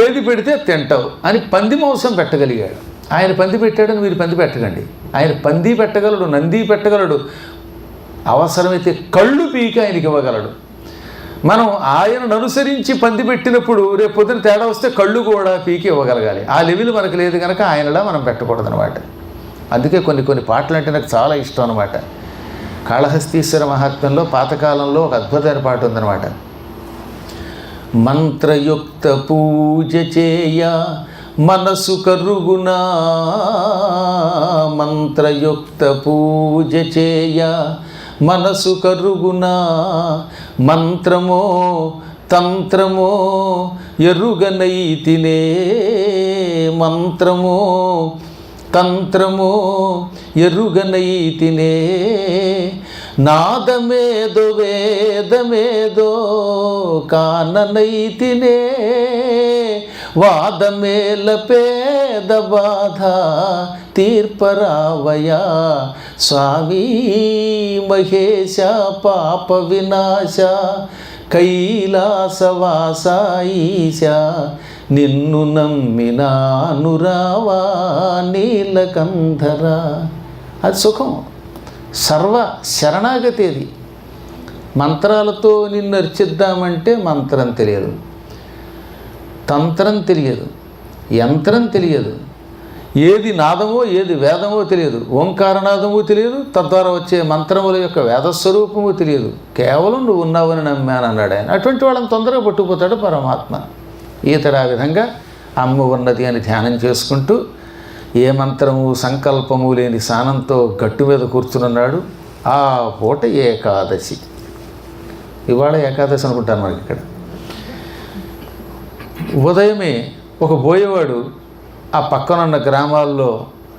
ఏది పెడితే తింటావు అని పంది మాంసం పెట్టగలిగాడు. ఆయన పంది పెట్టాడని మీరు పంది పెట్టకండి. ఆయన పంది పెట్టగలడు, నంది పెట్టగలడు, అవసరమైతే కళ్ళు పీకి ఆయనకి ఇవ్వగలడు. మనం ఆయనను అనుసరించి పంది పెట్టినప్పుడు రేపు పొద్దున తేడా వస్తే కళ్ళు కూడా పీకి ఇవ్వగలగాలి. ఆ లెవెల్ మనకు లేదు కనుక ఆయనలా మనం పెట్టకూడదు అనమాట. అందుకే కొన్ని పాటలు అంటే నాకు చాలా ఇష్టం అనమాట. కాళహస్తీశ్వర మహాత్మ్యంలో పాతకాలంలో ఒక అద్భుతమైన పాట ఉందన్నమాట. మంత్రయుక్త పూజ చేయ మనసు కరుగునా, మంత్రయుక్త పూజ చేయ మనసు కరుగునా, మంత్రమో తంత్రమో ఎరుగనైతినే, మంత్రమో తంత్రమో ఎరుగనైతినే, నాదమేదో వేదమేదో కాననైతినే, వాదమేల పేద బాధ తీర్పరావయా స్వామి మహేశ పాప వినాశ కైలాసవాస ఈశ నిన్ను నమ్మినానురావా నీలకంధర. అది సుఖం, సర్వ శరణాగతి. అది మంత్రాలతో నిన్ను అర్చిద్దామంటే మంత్రం తెలియదు, తంత్రం తెలియదు, యంత్రం తెలియదు, ఏది నాదమో ఏది వేదమో తెలియదు, ఓంకారనాదమో తెలియదు, తద్వారా వచ్చే మంత్రముల యొక్క వేదస్వరూపము తెలియదు. కేవలం నువ్వు ఉన్నావని నమ్మాను అన్నాడు ఆయన. అటువంటి వాళ్ళని తొందరగా పట్టుకుపోతాడు పరమాత్మ. ఈతడు ఆ విధంగా అమ్మ ఉన్నది అని ధ్యానం చేసుకుంటూ ఏ మంత్రము సంకల్పము లేని సానంతో గట్టు మీద కూర్చున్నాడు. ఆ పూట ఏకాదశి. ఇవాళ ఏకాదశి అనుకుంటాను మనకి ఇక్కడ. ఉదయమే ఒక బోయేవాడు ఆ పక్కనున్న గ్రామాల్లో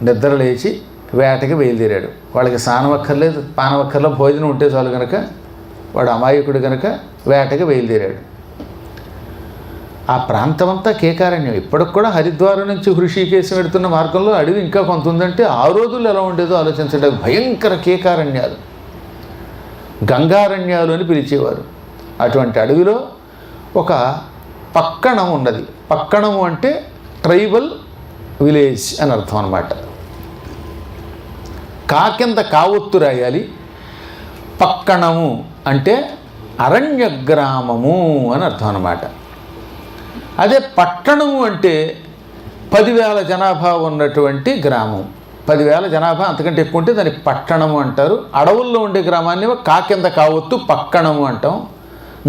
నిద్ర లేచి వేటకి బయలుదేరాడు. వాళ్ళకి స్నానం అక్కర్లేదు, పానం అక్కర్లో, భోజనం ఉంటే చాలు కనుక వాడు అమాయకుడు కనుక వేటకి బయలుదేరాడు. ఆ ప్రాంతమంతా కేకారణ్యం. ఇప్పటికి కూడా హరిద్వారం నుంచి హృషికేశం వెడుతున్న మార్గంలో అడవి ఇంకా కొంత ఉందంటే ఆ రోజుల్లో ఎలా ఉండేదో ఆలోచించడానికి. భయంకర కేకారణ్యాలు, గంగారణ్యాలు అని పిలిచేవారు. అటువంటి అడవిలో ఒక పక్కణం ఉన్నది. పక్కణము అంటే ట్రైబల్ విలేజ్ అని అర్థం అన్నమాట. కాకింద కావొత్తు రాయాలి. పక్కణము అంటే అరణ్య గ్రామము అని అర్థం అన్నమాట. అదే పట్టణము అంటే 10,000 జనాభా ఉన్నటువంటి గ్రామం. 10,000 జనాభా అంతకంటే ఎక్కువ ఉంటే దాన్ని పట్టణము అంటారు. అడవుల్లో ఉండే గ్రామాన్ని కాకింద కావొత్తు పక్కణము అంటాం.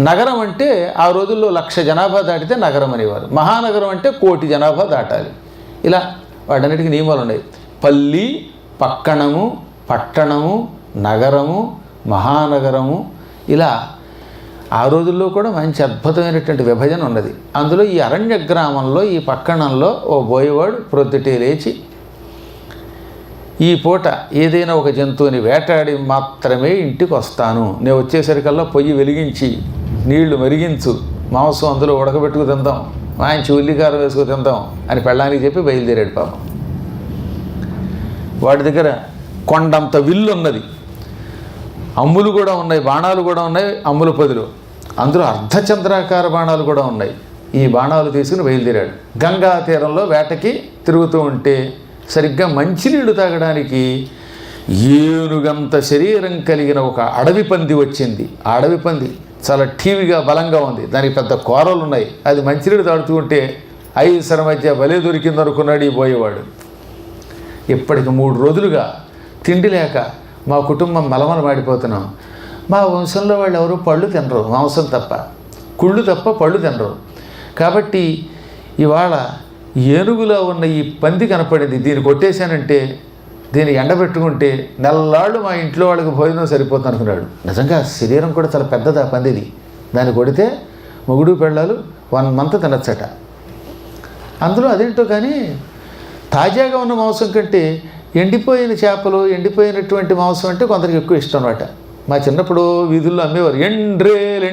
నగరం అంటే ఆ రోజుల్లో 1,00,000 జనాభా దాటితే నగరం అనేవారు. మహానగరం అంటే 1,00,00,000 జనాభా దాటాలి. ఇలా వాటన్నిటికీ నియమాలు ఉన్నాయి. పల్లి, పక్కణము, పట్టణము, నగరము, మహానగరము, ఇలా ఆ రోజుల్లో కూడా మంచి అద్భుతమైనటువంటి విభజన ఉన్నది. అందులో ఈ అరణ్య గ్రామంలో ఈ పట్టణంలో ఓ బోయేవాడు ప్రొద్దుటే లేచి ఈ పూట ఏదైనా ఒక జంతువుని వేటాడి మాత్రమే ఇంటికి వస్తాను, నేను వచ్చేసరికల్లా పొయ్యి వెలిగించి నీళ్లు మరిగించు, మాంసం అందులో ఉడకబెట్టుకు తిందాం, మంచి ఉల్లికారం వేసుకు తిందాం అని పెళ్ళానికి చెప్పి బయలుదేరాడు. పాపం వాడి దగ్గర కొండంత విల్లు ఉన్నది, అమ్ములు కూడా ఉన్నాయి, బాణాలు కూడా ఉన్నాయి. అమ్ముల పొదిలో అందులో అర్ధచంద్రాకార బాణాలు కూడా ఉన్నాయి. ఈ బాణాలు తీసుకుని బయలుదేరాడు. గంగా తీరంలో వేటకి తిరుగుతూ ఉంటే సరిగ్గా మంచినీళ్ళు తాగడానికి ఏనుగంత శరీరం కలిగిన ఒక అడవి పంది వచ్చింది. ఆ అడవి పంది చాలా ఠీవిగా బలంగా ఉంది, దానికి పెద్ద కూరలు ఉన్నాయి. అది మంచినీళ్ళు తాడుతూ ఉంటే ఐసర మధ్య భలే దొరికింది అనుకున్నాడు ఈ పోయేవాడు. ఇప్పటికి 3 రోజులుగా తిండి లేక మా కుటుంబం మలమల మాడిపోతున్నాం. మా వంశంలో వాళ్ళు ఎవరు పళ్ళు తినరు, మాంసం తప్ప, కుళ్ళు తప్ప పళ్ళు తినరు. కాబట్టి ఇవాళ ఏనుగులో ఉన్న ఈ పంది కనపడింది, దీన్ని కొట్టేశానంటే, దీన్ని ఎండబెట్టుకుంటే నెల్లాళ్ళు మా ఇంట్లో వాళ్ళకి భోజనం సరిపోతుంది అనుకున్నాడు. నిజంగా శరీరం కూడా చాలా పెద్దది ఆ పందిది. దాన్ని కొడితే మొగుడు పెళ్ళాలు 1 month తినచ్చట. అందులో అదేంటో కానీ తాజాగా ఉన్న మాంసం కంటే ఎండిపోయిన చేపలు, ఎండిపోయినటువంటి మాంసం అంటే కొందరికి ఎక్కువ ఇష్టం అన్నమాట. మా చిన్నప్పుడు వీధుల్లో అమ్మేవారు. ఎండ్రేలు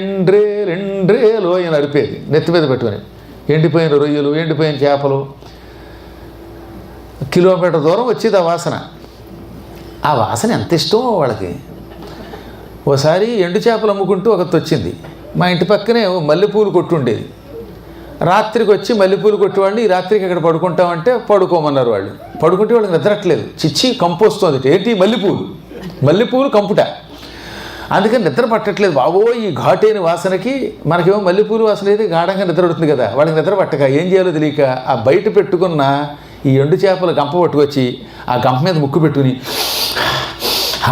అని అరిపేది నెత్తి మీద పెట్టుకొని. ఎండిపోయిన రొయ్యలు, ఎండిపోయిన చేపలు, కిలోమీటర్ దూరం వచ్చేది ఆ వాసన. ఆ వాసన ఎంత ఇష్టమో వాళ్ళకి. ఓసారి ఎండు చేపలు అమ్ముకుంటూ ఒకటి వచ్చింది. మా ఇంటి పక్కనే మల్లెపూలు కొట్టు ఉండేది. రాత్రికి వచ్చి మల్లెపూలు కొట్టేవాడిని, ఈ రాత్రికి అక్కడ పడుకుంటామంటే పడుకోమన్నారు వాళ్ళు. పడుకుంటే వాళ్ళకి నిద్రట్లేదు, చిచ్చి కంపు వస్తుంది. ఏంటి మల్లెపూలు కంపుట, అందుకని నిద్ర పట్టట్లేదు. బాబోయ్ ఈ ఘాటైన వాసనకి మనకేమో మల్లెపూలు వాసన అయితే గాఢంగా నిద్ర పడుతుంది కదా, వాళ్ళకి నిద్ర పట్టక ఏం చేయాలో తెలియక ఆ బయట పెట్టుకున్న ఈ ఎండు చేపల గంప పట్టుకొచ్చి ఆ గంప మీద ముక్కు పెట్టుకుని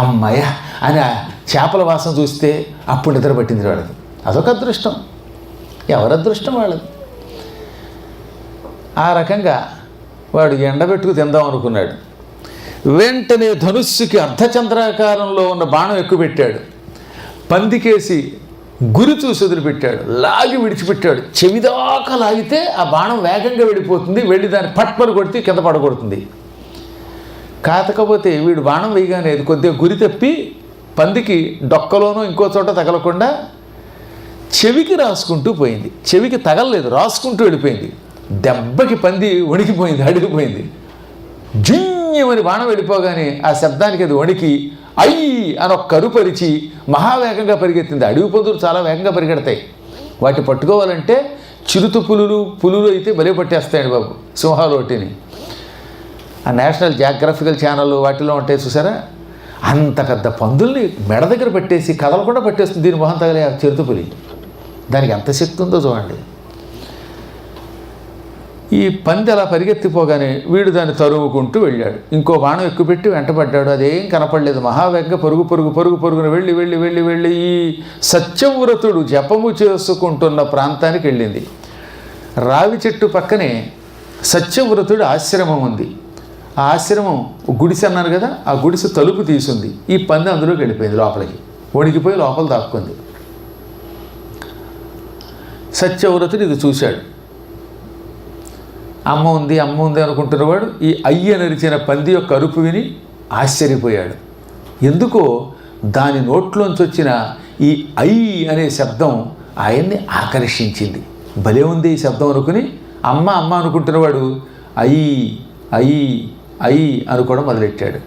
అమ్మయ్య అని ఆ చేపల వాసన చూస్తే అప్పుడు నిద్ర పట్టింది వాళ్ళకి. అదొక అదృష్టం, ఎవరి అదృష్టం వాళ్ళది. ఆ రకంగా వాడు ఎండబెట్టుకు తిందాం అనుకున్నాడు. వెంటనే ధనుస్సుకి అర్ధచంద్రాకారంలో ఉన్న బాణం ఎక్కువ పెట్టాడు. పందికేసి గురి చూసి వదిలిపెట్టాడు, లాగి విడిచిపెట్టాడు. చెవిదాకా లాగితే ఆ బాణం వేగంగా వెళ్ళిపోతుంది, వెళ్ళి దాన్ని పట్మని కొడితే కింద పడగొడుతుంది. కాకపోతే వీడు బాణం వేయగానే అది కొద్దిగా గురి తప్పి పందికి డొక్కలోనూ ఇంకో చోట తగలకుండా చెవికి రాసుకుంటూ పోయింది. చెవికి తగలలేదు, రాసుకుంటూ వెళ్ళిపోయింది. దెబ్బకి పంది వణికిపోయింది, అడిగిపోయింది. జింయమని బాణం వెళ్ళిపోగానే ఆ శబ్దానికి అది వణికి అయ్యి అని ఒక కరుపరిచి మహావేగంగా పరిగెత్తింది. అడవి పందులు చాలా వేగంగా పరిగెడతాయి. వాటిని పట్టుకోవాలంటే చిరుత పులులు అయితే భలే పట్టేస్తాయండి బాబు, సింహాలు ఒకటిని. ఆ నేషనల్ జియోగ్రఫికల్ ఛానల్ వాటిలో ఉంటాయి చూసారా, అంత పెద్ద పందుల్ని మెడ దగ్గర పెట్టేసి కదలకుండా పట్టేస్తుంది. దీని మొహం తగలే ఆ చిరుతపులి. దానికి ఎంత శక్తి ఉందో చూడండి. ఈ పంది అలా పరిగెత్తిపోగానే వీడు దాన్ని తరుముకుంటూ వెళ్ళాడు. ఇంకో బాణం ఎక్కుపెట్టి వెంటబడ్డాడు. అదేం కనపడలేదు. మహావేగంగా పరుగున వెళ్ళి ఈ సత్యవ్రతుడు జపము చేసుకుంటున్న ప్రాంతానికి వెళ్ళింది. రావి చెట్టు పక్కనే సత్యవ్రతుడు ఆశ్రమం ఉంది. ఆ ఆశ్రమం గుడిసె అన్నారు కదా, ఆ గుడిసె తలుపు తీసుంది. ఈ పంది అందులోకి వెళ్ళిపోయింది, లోపలికి వణికిపోయి లోపల దాక్కుంది. సత్యవ్రతుడు ఇది చూశాడు. అమ్మ ఉంది అనుకుంటున్నవాడు ఈ అయ్య నరిచిన పంది యొక్క అరుపు విని ఆశ్చర్యపోయాడు. ఎందుకో దాని నోట్లోంచి వచ్చిన ఈ ఐ అనే శబ్దం ఆయన్ని ఆకర్షించింది. భలే ఉంది ఈ శబ్దం అనుకుని అమ్మ అనుకుంటున్నవాడు ఐ అనుకోవడం మొదలెట్టాడు.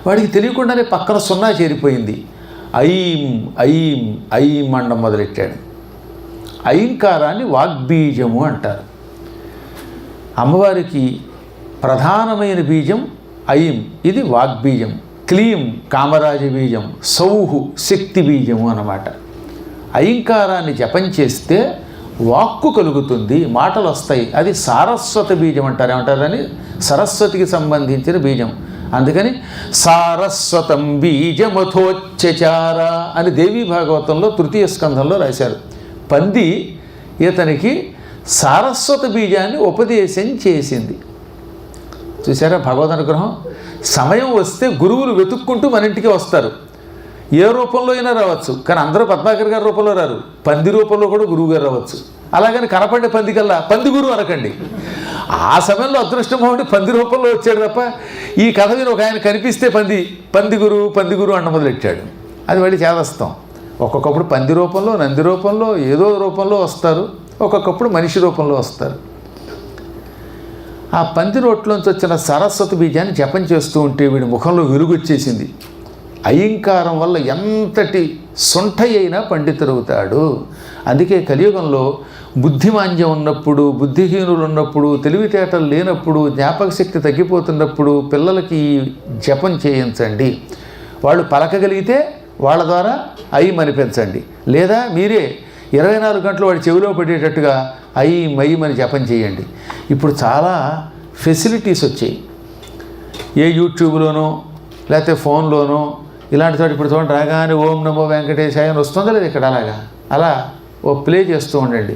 వాడికి తెలియకుండానే పక్కన సున్నా చేరిపోయింది. ఐం మండం మొదలెట్టాడు. ఐంకారాన్ని వాగ్బీజము అంటారు. అమ్మవారికి ప్రధానమైన బీజం ఐం, ఇది వాగ్బీజం. క్లీం కామరాజ బీజం, సౌహు శక్తి బీజము అన్నమాట. ఐంకారాన్ని జపం చేస్తే వాక్కు కలుగుతుంది, మాటలు వస్తాయి. అది సారస్వత బీజం అంటారు. ఏమంటారని సరస్వతికి సంబంధించిన బీజం. అందుకని సారస్వతం బీజమథోచ్చచార అని దేవీ భాగవతంలో తృతీయ స్కంధంలో రాశారు. పంది ఇతనికి సారస్వత బీజాన్ని ఉపదేశం చేసింది. చూసారా భగవద్ అనుగ్రహం. సమయం వస్తే గురువులు వెతుక్కుంటూ మన ఇంటికి వస్తారు. ఏ రూపంలో అయినా రావచ్చు, కానీ అందరూ పద్మాకర్ గారి రూపంలో రారు. పంది రూపంలో కూడా గురువు గారు రావచ్చు. అలాగని కనపడే పందికల్లా పంది గురువు అనకండి. ఆ సమయంలో అదృష్టం ఉండి పంది రూపంలో వచ్చాడు తప్ప, ఈ కథ విని ఒక ఆయన కనిపిస్తే పంది గురువు అన్న మొదలెట్టాడు. అది మళ్ళీ చేదస్తాం. ఒక్కొక్కప్పుడు పంది రూపంలో, నంది రూపంలో, ఏదో రూపంలో వస్తారు. ఒక్కొక్కప్పుడు మనిషి రూపంలో వస్తారు. ఆ పంది నోట్లోంచి వచ్చిన సరస్వతి బీజాన్ని జపం చేస్తూ ఉంటే వీడి ముఖంలో వెలుగు వచ్చేసింది. అయింకారం వల్ల ఎంతటి సొంఠ అయినా పండితుడవుతాడు. అందుకే కలియుగంలో బుద్ధిమాంద్యం ఉన్నప్పుడు, బుద్ధిహీనులు ఉన్నప్పుడు, తెలివితేటలు లేనప్పుడు, జ్ఞాపక శక్తి తగ్గిపోతున్నప్పుడు పిల్లలకి జపం చేయించండి. వాళ్ళు పలకగలిగితే వాళ్ళ ద్వారా అనిపించండి. లేదా మీరే 24 గంటలు వాడి చెవిలో పడేటట్టుగా మని జపం చేయండి. ఇప్పుడు చాలా ఫెసిలిటీస్ వచ్చాయి. ఏ యూట్యూబ్లోనో లేకపోతే ఫోన్లోనో ఇలాంటి చోట ఇప్పుడు చూడండి, రాగానే ఓం నమో వెంకటేశాయ అని వస్తుందా లేదు ఇక్కడ. అలా ఓ ప్లే చేస్తూ ఉండండి.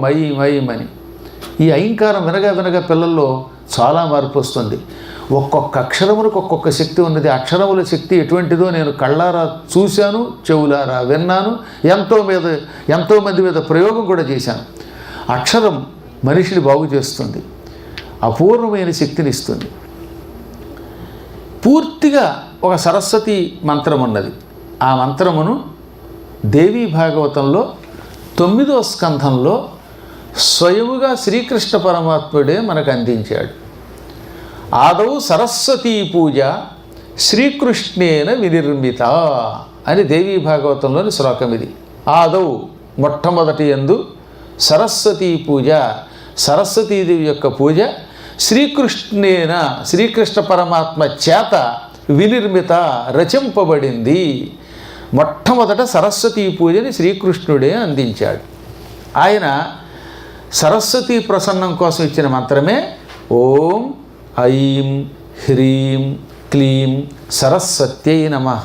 మని ఈ అయింకారం వినగా పిల్లల్లో చాలా మార్పు వస్తుంది. ఒక్కొక్క అక్షరములకు ఒక్కొక్క శక్తి ఉన్నది. అక్షరముల శక్తి ఎటువంటిదో నేను కళ్ళారా చూశాను, చెవులారా విన్నాను, ఎంతోమంది మీద ప్రయోగం కూడా చేశాను. అక్షరం మనిషిని బాగు చేస్తుంది, అపూర్వమైన శక్తిని ఇస్తుంది. పూర్తిగా ఒక సరస్వతి మంత్రం ఉన్నది. ఆ మంత్రమును దేవీ భాగవతంలో 9వ స్కంధంలో స్వయముగా శ్రీకృష్ణ పరమాత్ముడే మనకు అందించాడు. ఆదౌ సరస్వతీ పూజ శ్రీకృష్ణేన వినిర్మిత అని దేవీ భాగవతంలోని శ్లోకం ఇది. ఆదౌ మొట్టమొదటి యందు సరస్వతీ పూజ, సరస్వతీదేవి యొక్క పూజ శ్రీకృష్ణేన శ్రీకృష్ణ పరమాత్మ చేత వినిర్మిత రచింపబడింది. మొట్టమొదట సరస్వతీ పూజని శ్రీకృష్ణుడే అందించాడు. ఆయన సరస్వతీ ప్రసన్నం కోసం ఇచ్చిన మంత్రమే ఓం ఐం హ్రీం క్లీం సరస్వత్యై నమః.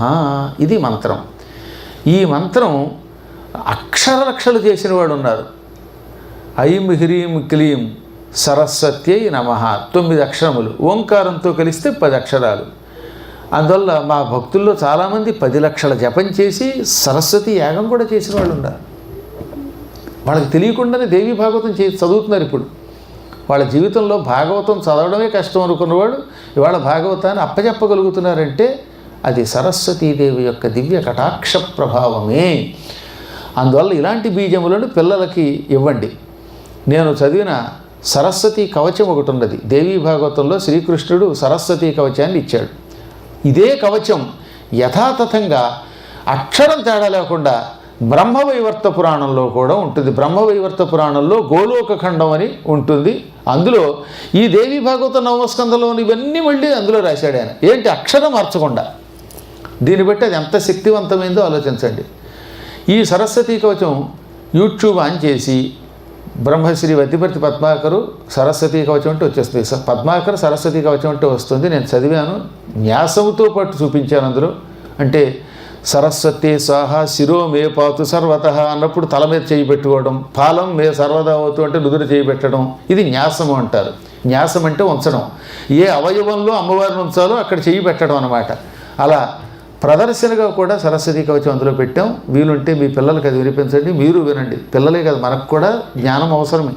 ఇది మంత్రం. ఈ మంత్రం అక్షరాలు చేసిన వాడు ఉన్నారు. ఐం హ్రీం క్లీం సరస్వత్యై నమః 9 అక్షరములు. ఓంకారంతో కలిస్తే 10 అక్షరాలు. అందువల్ల మా భక్తుల్లో చాలామంది 10 లక్షల జపం చేసి సరస్వతి యాగం కూడా చేసిన వాళ్ళు ఉన్నారు. వాళ్ళకి తెలియకుండానే దేవీ భాగవతం చదువుతున్నారు. ఇప్పుడు వాళ్ళ జీవితంలో భాగవతం చదవడమే కష్టం అనుకున్నవాడు ఇవాళ భాగవతాన్ని అప్పచెప్పగలుగుతున్నారంటే అది సరస్వతీదేవి యొక్క దివ్య కటాక్ష ప్రభావమే. అందువల్ల ఇలాంటి బీజములను పిల్లలకి ఇవ్వండి. నేను చదివిన సరస్వతి కవచం ఒకటి ఉన్నది. దేవీ భాగవతంలో శ్రీకృష్ణుడు సరస్వతి కవచాన్ని ఇచ్చాడు. ఇదే కవచం యథాతథంగా అక్షరం తేడా లేకుండా బ్రహ్మవైవర్త పురాణంలో కూడా ఉంటుంది. బ్రహ్మవైవర్త పురాణంలో గోలోక ఖండం అని ఉంటుంది. అందులో ఈ దేవీ భాగవత నవమస్కంధంలోని ఇవన్నీ మళ్ళీ అందులో రాశాడు ఆయన. ఏంటి, అక్షరం మార్చకుండా. దీన్ని బట్టి అది ఎంత శక్తివంతమైందో ఆలోచించండి. ఈ సరస్వతీ కవచం యూట్యూబ్ ఆన్ చేసి బ్రహ్మశ్రీ వద్దిపర్తి పద్మాకరు సరస్వతీ కవచం అంటే వచ్చేస్తుంది. పద్మాకర్ సరస్వతీ కవచం అంటే వస్తుంది. నేను చదివాను, న్యాసముతో పాటు చూపించాను అందులో. అంటే సరస్వతి స్వాహ శిరో మే పాతు సర్వత అన్నప్పుడు తల మీద చేయి పెట్టుకోవడం, పాలం మే సర్వదా అవుతూ అంటే నుదురు చేయి పెట్టడం, ఇది న్యాసము అంటారు. న్యాసం అంటే ఉంచడం. ఏ అవయవంలో అమ్మవారిని ఉంచాలో అక్కడ చేయి పెట్టడం అన్నమాట. అలా ప్రదర్శనగా కూడా సరస్వతీ కవచం అందులో పెట్టాం. వీలుంటే మీ పిల్లలకి అది వినిపించండి, మీరు వినండి. పిల్లలే కదా, మనకు కూడా జ్ఞానం అవసరమే.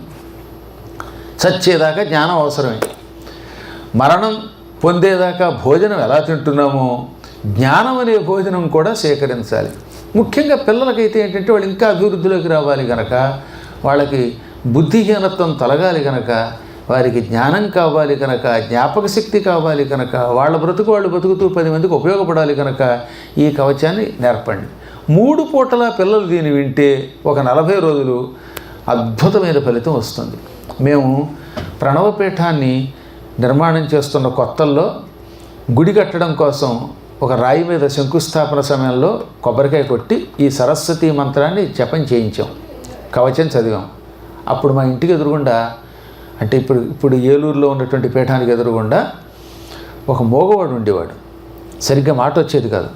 చచ్చేదాకా జ్ఞానం అవసరమే. మరణం పొందేదాకా భోజనం ఎలా తింటున్నామో జ్ఞానం అనే భోజనం కూడా సేకరించాలి. ముఖ్యంగా పిల్లలకైతే ఏంటంటే వాళ్ళు ఇంకా అభివృద్ధిలోకి రావాలి కనుక, వాళ్ళకి బుద్ధిహీనత్వం తొలగాలి కనుక, వారికి జ్ఞానం కావాలి కనుక, జ్ఞాపక శక్తి కావాలి కనుక, వాళ్ళ బ్రతుకు వాళ్ళు బతుకుతూ 10 మందికి ఉపయోగపడాలి కనుక ఈ కవచాన్ని నేర్పండి. 3 పూటల పిల్లలు దీన్ని వింటే ఒక 40 రోజులు అద్భుతమైన ఫలితం వస్తుంది. మేము ప్రణవపీఠాన్ని నిర్మాణం చేస్తున్న కొత్తల్లో గుడి కట్టడం కోసం ఒక రాయి మీద శంకుస్థాపన సమయంలో కొబ్బరికాయ కొట్టి ఈ సరస్వతీ మంత్రాన్ని జపం చేయించాం, కవచం చదివాం. అప్పుడు మా ఇంటికి ఎదురుగుండా, అంటే ఇప్పుడు ఏలూరులో ఉన్నటువంటి పీఠానికి ఎదురుగుండా ఒక మోగవాడు ఉండేవాడు. సరిగ్గా మాట వచ్చేది కాదు.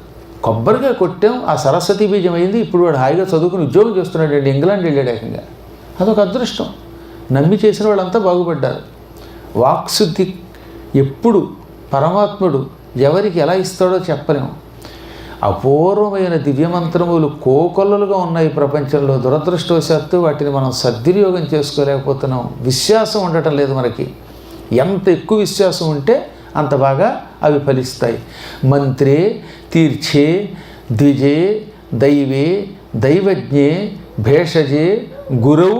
కొబ్బరికాయ కొట్టాం, ఆ సరస్వతీ బీజం అయింది. ఇప్పుడు వాడు హాయిగా చదువుకుని ఉద్యోగం చేస్తున్నాడు అండి. ఇంగ్లాండ్ వెళ్ళాడు ఏకంగా. అదొక అదృష్టం. నమ్మి చేసిన వాళ్ళంతా బాగుపడ్డారు. వాక్శుద్ధి ఎప్పుడు పరమాత్ముడు ఎవరికి ఎలా ఇస్తాడో చెప్పలేము. అపూర్వమైన దివ్యమంత్రములు కోకొల్లలుగా ఉన్నాయి ప్రపంచంలో. దురదృష్టవశాత్తు వాటిని మనం సద్వినియోగం చేసుకోలేకపోతున్నాం. విశ్వాసం ఉండటం లేదు మనకి. ఎంత ఎక్కువ విశ్వాసం ఉంటే అంత బాగా అవి ఫలిస్తాయి. మంత్రే తీర్చే ద్విజే దైవే దైవజ్ఞే భేషజే గురౌ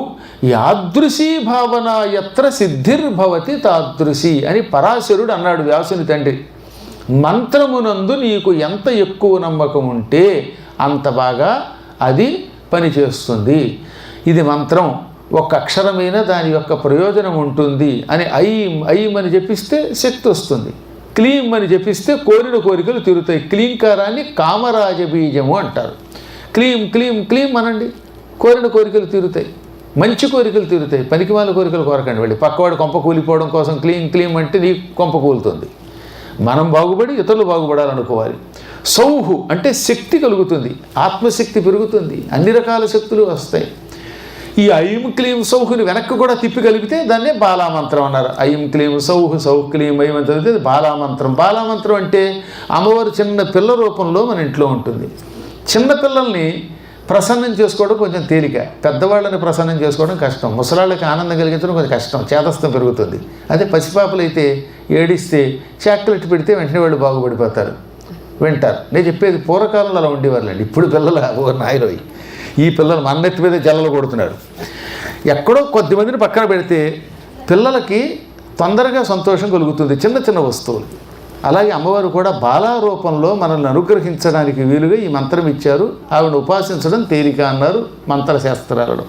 యాదృశీ భావన యత్ర సిద్ధిర్భవతి తాదృశి అని పరాశరుడు అన్నాడు వ్యాసుని తండ్రి. మంత్రమునందు నీకు ఎంత ఎక్కువ నమ్మకం ఉంటే అంత బాగా అది పనిచేస్తుంది. ఇది మంత్రం, ఒక్క అక్షరమైన దాని యొక్క ప్రయోజనం ఉంటుంది అని ఐం ఐం అని చెప్పిస్తే శక్తి వస్తుంది. క్లీం అని చెప్పిస్తే కోరిన కోరికలు తీరుతాయి. క్లీంకారాన్ని కామరాజ బీజము అంటారు. క్లీం క్లీం క్లీం అనండి, కోరిన కోరికలు తీరుతాయి. మంచి కోరికలు తీరుతాయి. పనికిమాల కోరికలు కోరకండి. వెళ్ళి పక్కవాడు కొంప కూలిపోవడం కోసం క్లీం క్లీం అంటే నీ కొంప కూలుతుంది. మనం బాగుపడి ఇతరులు బాగుపడాలనుకోవాలి. సౌహు అంటే శక్తి కలుగుతుంది, ఆత్మశక్తి పెరుగుతుంది, అన్ని రకాల శక్తులు వస్తాయి. ఈ ఐం క్లీం సౌహుని వెనక్కి కూడా తిప్పి కలిపితే దాన్నే బాలామంత్రం అన్నారు. ఐం క్లీం సౌహు సౌహ్ క్లీం ఐం అని చదివితే బాలామంత్రం. బాలామంత్రం అంటే అమ్మవారు చిన్న పిల్ల రూపంలో మన ఇంట్లో ఉంటుంది. చిన్న పిల్లల్ని ప్రసన్నం చేసుకోవడం కొంచెం తేలిక, పెద్దవాళ్ళని ప్రసన్నం చేసుకోవడం కష్టం. ముసలాళ్ళకి ఆనందం కలిగించడం కొంచెం కష్టం, చేతస్థం పెరుగుతుంది. అదే పసిపాపలు అయితే ఏడిస్తే చాక్లెట్ పెడితే వెంటనే వాళ్ళు బాగుపడిపోతారు, వింటారు. నేను చెప్పేది పూర్వకాలంలో అలా ఉండేవాళ్ళండి. ఇప్పుడు పిల్లలు ఓ నాయలోయి, ఈ పిల్లలు మన్నెత్తి మీద జల్లలు కొడుతున్నారు. ఎక్కడో కొద్దిమందిని పక్కన పెడితే పిల్లలకి తొందరగా సంతోషం కలుగుతుంది చిన్న చిన్న వస్తువులు. అలాగే అమ్మవారు కూడా బాలారూపంలో మనల్ని అనుగ్రహించడానికి వీలుగా ఈ మంత్రం ఇచ్చారు. ఆవిడను ఉపాసించడం తేలిక అన్నారు మంత్రశాస్త్రాలలో.